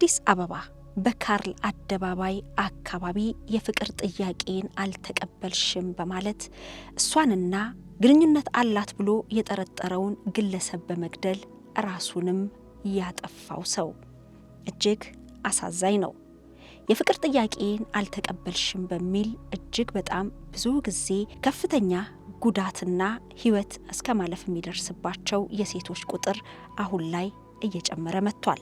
በአዲስ አበባ በካርል አደባባይ አካባቢ የፍቅር ጥያቄን አልተቀበልሽም በማለት እሷንና ግንኙነት አላት ብሎ የጠረጠረውን ግለሰብ በመግደል ራሱንም ያጠፋው ሰው እጅግ አሳዛኝ ነው። የፍቅር ጥያቄን አልተቀበልሽም በሚል እጅግ በጣም ብዙ ጊዜ ከፍተኛ ጉዳትና ሕይወት እስከ ማለፍ የሚደርስባቸው የሴቶች ቁጥር አሁን ላይ እየጨመረ መጥቷል።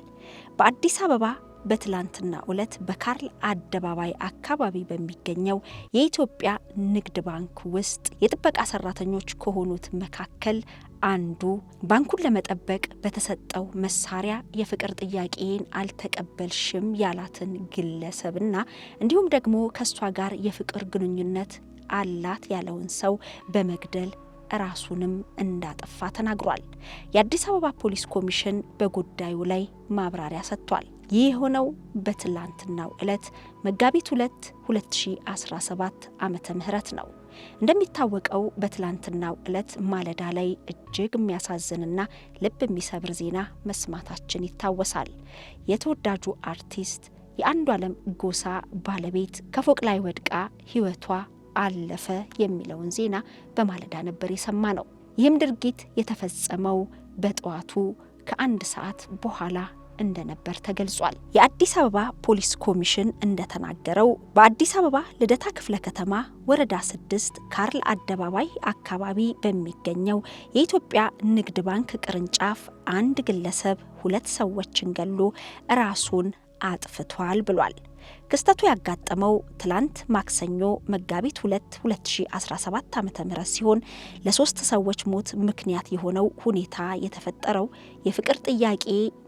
በአዲስ አበባ በትላንትና ዕለት በካርል አደባባይ አካባቢ በሚገኘው የኢትዮጵያ ንግድ ባንክ ውስጥ የጥበቃ ሰራተኞች ከሆኑት መካከል አንዱ ባንኩን ለመጠበቅ በተሰጠው መሳሪያ የፍቅር ጥያቄን አልተቀበልሽም ያላትን ግለሰብና እንዲሁም ደግሞ ከሷ ጋር የፍቅር ግንኙነት አላት ያለውን ሰው በመግደል ራሱንም እንዳጠፋ ተናግሯል። የአዲስ አበባ ፖሊስ ኮሚሽን በጉዳዩ ላይ ማብራሪያ ሰጥቷል። ይህ የሆነው በትላንትናው ዕለት መጋቢት 2 2017 ዓመተ ምህረት ነው። እንደሚታወቀው በትላንትናው ዕለት ማለዳ ላይ እጅግ የሚያሳዝንና ልብ የሚሰብር ዜና መስማታችን ይታወሳል። የተወዳጁ አርቲስት የአንዷለም ጎሳ ባለቤት ከፎቅ ላይ ወድቃ ሕይወቷ አለፈ የሚለውን ዜና በማለዳ ነበር የሰማ ነው። ይህም ድርጊት የተፈጸመው በጠዋቱ ከ1 ሰዓት በኋላ እንደነበር ተገልጿል። የአዲስ አበባ ፖሊስ ኮሚሽን እንደተናገረው በአዲስ አበባ ልደታ ክፍለ ከተማ ወረዳ 6 ካርል አደባባይ አካባቢ በሚገኘው የኢትዮጵያ ንግድ ባንክ ቅርንጫፍ አንድ ግለሰብ 2 ሰዎችን ገሎ ራሱን አጥፍቷል ብሏል። ክስተቱ ያጋጠመው ትላንት ማክሰኞ መጋቢት 2 2017 ዓ.ም ሲሆን ለ3 ሰዎች ሞት ምክንያት የሆነው ሁኔታ የተፈጠረው የፍቅር ጥያቄ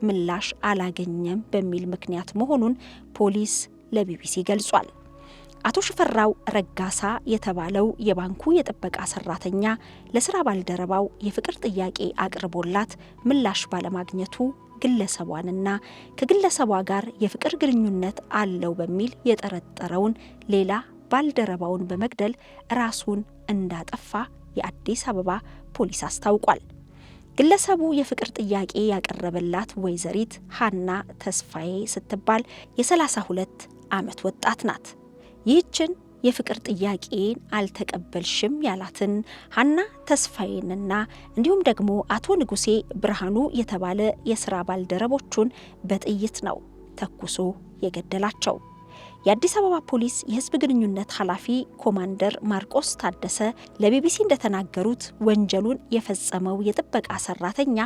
ምላሽ አላገኘም በሚል ምክንያት መሆኑን ፖሊስ ለቢቢሲ ገልጿል። አቶ ሽፈራው ረጋሳ የተባለው የባንኩ የጥበቃ ሰራተኛ ለስራ ባልደረባው የፍቅር ጥያቄ አቅርቦላት ምላሽ ባለማግኘቱ ግለሰቧንና ከግለሰቧ ጋር የፍቅር ግንኙነት አለው በሚል የጠረጠረውን ሌላ ባልደረባውን በመግደል ራሱን እንዳጠፋ የአዲስ አበባ ፖሊስ አስታውቋል። ግለሰቡ የፍቅር ጥያቄ ያቀረበላት ወይዘሪት ሀና ተስፋዬ ስትባል የ32 ዓመት ወጣት ናት። ይህችን የፍቅር ጥያቄን አልተቀበልሽም ያላትን ሀና ተስፋዬንና እንዲሁም ደግሞ አቶ ንጉሴ ብርሃኑ የተባለ የስራ ባልደረቦቹን በጥይት ነው ተኩሶ የገደላቸው። የአዲስ አበባ ፖሊስ የህዝብ ግንኙነት ኃላፊ ኮማንደር ማርቆስ ታደሰ ለቢቢሲ እንደተናገሩት ወንጀሉን የፈጸመው የጥበቃ ሰራተኛ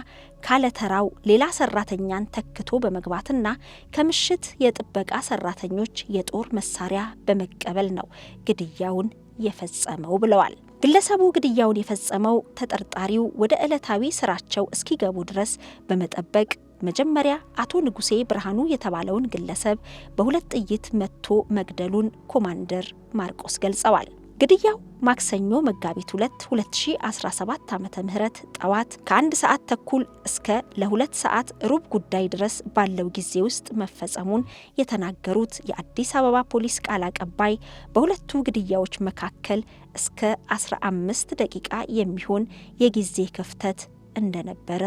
ካለተራው ሌላ ሰራተኛን ተክቶ በመግባትና ከምሽት የጥበቃ ሰራተኞች የጦር መሳሪያ በመቀበል ነው ግድያውን የፈጸመው ብለዋል። ግለሰቡ ግድያውን የፈጸመው ተጠርጣሪው ወደ ዕለታዊ ስራቸው እስኪገቡ ድረስ በመጠበቅ መጀመሪያ አቶ ንጉሴ ብርሃኑ የተባለውን ግለሰብ በ2 ጥይት መትቶ መግደሉን ኮማንደር ማርቆስ ገልጸዋል። ግድያው ማክሰኞ መጋቢት 2 2017 ዓመተ ምህረት ጠዋት ከ1 ሰዓት ተኩል እስከ ለ2 ሰዓት ሩብ ጉዳይ ድረስ ባለው ጊዜ ውስጥ መፈጸሙን የተናገሩት የአዲስ አበባ ፖሊስ ቃል አቀባይ በሁለቱ ግድያዎች መካከል እስከ 15 ደቂቃ የሚሆን የጊዜ ክፍተት እንደነበረ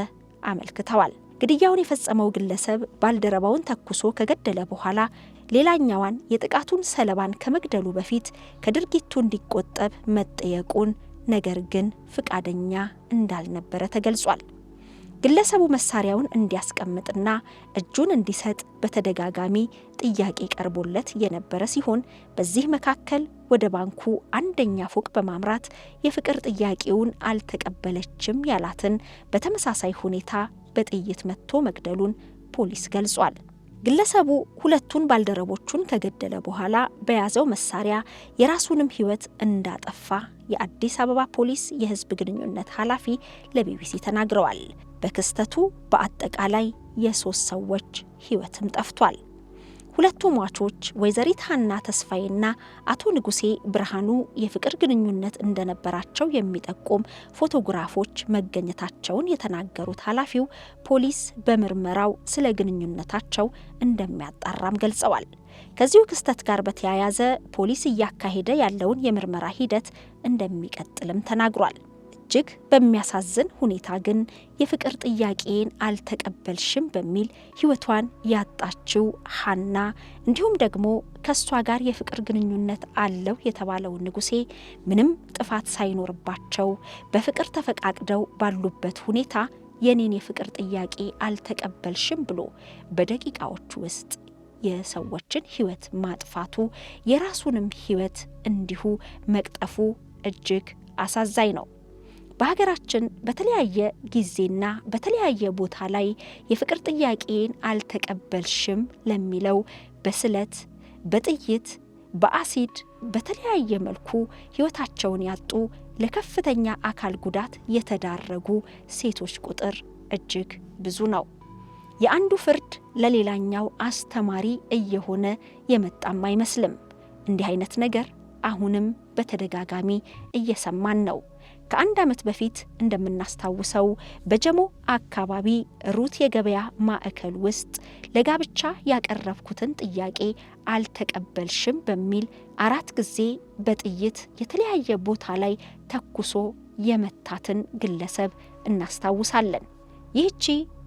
አመልክተዋል። ግድያውን የፈጸመው ግለሰብ ባልደረባውን ተኩሶ ከገደለ በኋላ ሌላኛዋን የጥቃቱን ሰለባን ከመግደሉ በፊት ከድርጊቱ እንዲቆጠብ መጠየቁን፣ ነገር ግን ፍቃደኛ እንዳልነበረ ተገልጿል። ግለሰቡ መሳሪያውን እንዲያስቀምጥና እጁን እንዲሰጥ በተደጋጋሚ ጥያቄ ቀርቦለት የነበረ ሲሆን በዚህ መካከል ወደ ባንኩ 1ኛ ፎቅ በማምራት የፍቅር ጥያቄውን አልተቀበለችም ያላትን በተመሳሳይ ሁኔታ በጥይት መትቶ መግደሉን ፖሊስ ገልጿል። ግለሰቡ 2ቱን ባልደረቦቹን ከገደለ በኋላ በያዘው መሳሪያ የራሱንም ሕይወት እንዳጠፋ የአዲስ አበባ ፖሊስ የህዝብ ግንኙነት ኃላፊ ለቢቢሲ ተናግረዋል። በክስተቱ በአጠቃላይ የ3 ሰዎች ሕይወትም ጠፍቷል። 2ቱ ሟቾች ወይዘሪት ሀና ተስፋዬና አቶ ንጉሴ ብርሃኑ የፍቅር ግንኙነት እንደነበራቸው የሚጠቁም ፎቶግራፎች መገኘታቸውን የተናገሩት ኃላፊው ፖሊስ በምርመራው ስለ ግንኙነታቸው እንደሚያጣራም ገልጸዋል። ከዚሁ ክስተት ጋር በተያያዘ ፖሊስ እያካሄደ ያለውን የምርመራ ሂደት እንደሚቀጥልም ተናግሯል። እጅግ በሚያሳዝን ሁኔታ ግን የፍቅር ጥያቄን አልተቀበልሽም በሚል ሕይወቷን ያጣችው ሐና እንዲሁም ደግሞ ከሷ ጋር የፍቅር ግንኙነት አለው የተባለው ንጉሴ ምንም ጥፋት ሳይኖርባቸው በፍቅር ተፈቃቅደው ባሉበት ሁኔታ የኔን የፍቅር ጥያቄ አልተቀበልሽም ብሎ በደቂቃዎች ውስጥ የሰዎችን ሕይወት ማጥፋቱ የራሱንም ሕይወት እንዲሁ መቅጠፉ እጅግ አሳዛኝ ነው። በሀገራችን በተለያየ ጊዜና በተለያየ ቦታ ላይ የፍቅር ጥያቄን አልተቀበልሽም ለሚለው በስለት፣ በጥይት፣ በአሲድ በተለያየ መልኩ ሕይወታቸውን ያጡ ለከፍተኛ አካል ጉዳት የተዳረጉ ሴቶች ቁጥር እጅግ ብዙ ነው። የአንዱ ፍርድ ለሌላኛው አስተማሪ እየሆነ የመጣም አይመስልም። እንዲህ አይነት ነገር አሁንም በተደጋጋሚ እየሰማን ነው። ከአንድ ዓመት በፊት እንደምናስታውሰው በጀሞ አካባቢ ሩት የገበያ ማዕከል ውስጥ ለጋብቻ ያቀረብኩትን ጥያቄ አልተቀበልሽም በሚል 4 ጊዜ በጥይት የተለያየ ቦታ ላይ ተኩሶ የመታትን ግለሰብ እናስታውሳለን። ይህቺ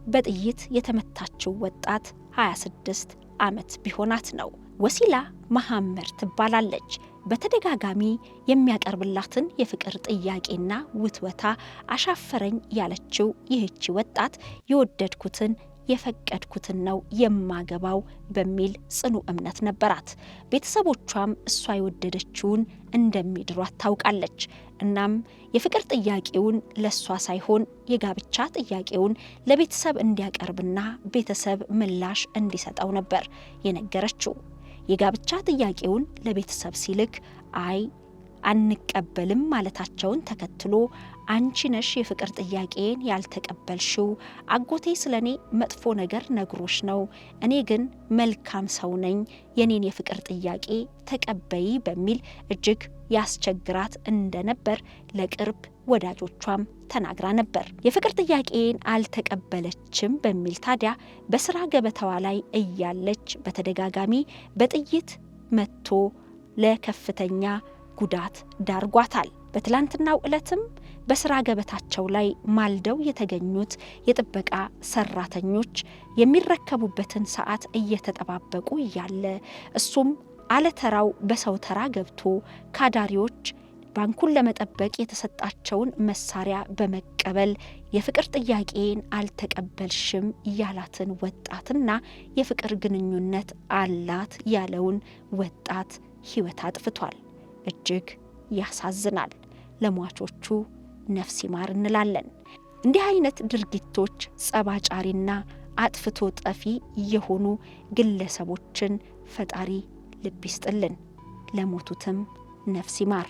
በጥይት የተመታችው ወጣት 26 ዓመት ቢሆናት ነው። ወሲላ መሐመድ ትባላለች። በተደጋጋሚ የሚያቀርብላትን የፍቅር ጥያቄና ውትወታ አሻፈረኝ ያለችው ይህቺ ወጣት የወደድኩትን የፈቀድኩትን ነው የማገባው በሚል ጽኑ እምነት ነበራት። ቤተሰቦቿም እሷ የወደደችውን እንደሚድሯት ታውቃለች። እናም የፍቅር ጥያቄውን ለሷ ሳይሆን የጋብቻ ጥያቄውን ለቤተሰብ እንዲያቀርብና ቤተሰብ ምላሽ እንዲሰጠው ነበር የነገረችው። የጋብቻ ጥያቄውን ለቤተሰብ ሲልክ አይ አንቀበልም ማለታቸውን ተከትሎ አንቺ ነሽ የፍቅር ጥያቄን ያልተቀበልሽው፣ አጎቴ ስለኔ መጥፎ ነገር ነግሮሽ ነው፣ እኔ ግን መልካም ሰው ነኝ፣ የኔን የፍቅር ጥያቄ ተቀበይ በሚል እጅግ ያስቸግራት እንደነበር ለቅርብ ወዳጆቿም ተናግራ ነበር። የፍቅር ጥያቄን አልተቀበለችም በሚል ታዲያ በስራ ገበታዋ ላይ እያለች በተደጋጋሚ በጥይት መቶ ለከፍተኛ ጉዳት ዳርጓታል። በትላንትናው ዕለትም በስራ ገበታቸው ላይ ማልደው የተገኙት የጥበቃ ሰራተኞች የሚረከቡበትን ሰዓት እየተጠባበቁ እያለ እሱም አለተራው በሰው ተራ ገብቶ ካዳሪዎች ባንኩን ለመጠበቅ የተሰጣቸውን መሳሪያ በመቀበል የፍቅር ጥያቄን አልተቀበልሽም ያላትን ወጣትና የፍቅር ግንኙነት አላት ያለውን ወጣት ሕይወት አጥፍቷል። እጅግ ያሳዝናል። ለሟቾቹ ነፍስ ይማር እንላለን። እንዲህ አይነት ድርጊቶች ጸባጫሪና አጥፍቶ ጠፊ የሆኑ ግለሰቦችን ፈጣሪ ልብ ይስጥልን፣ ለሞቱትም ነፍስ ይማር።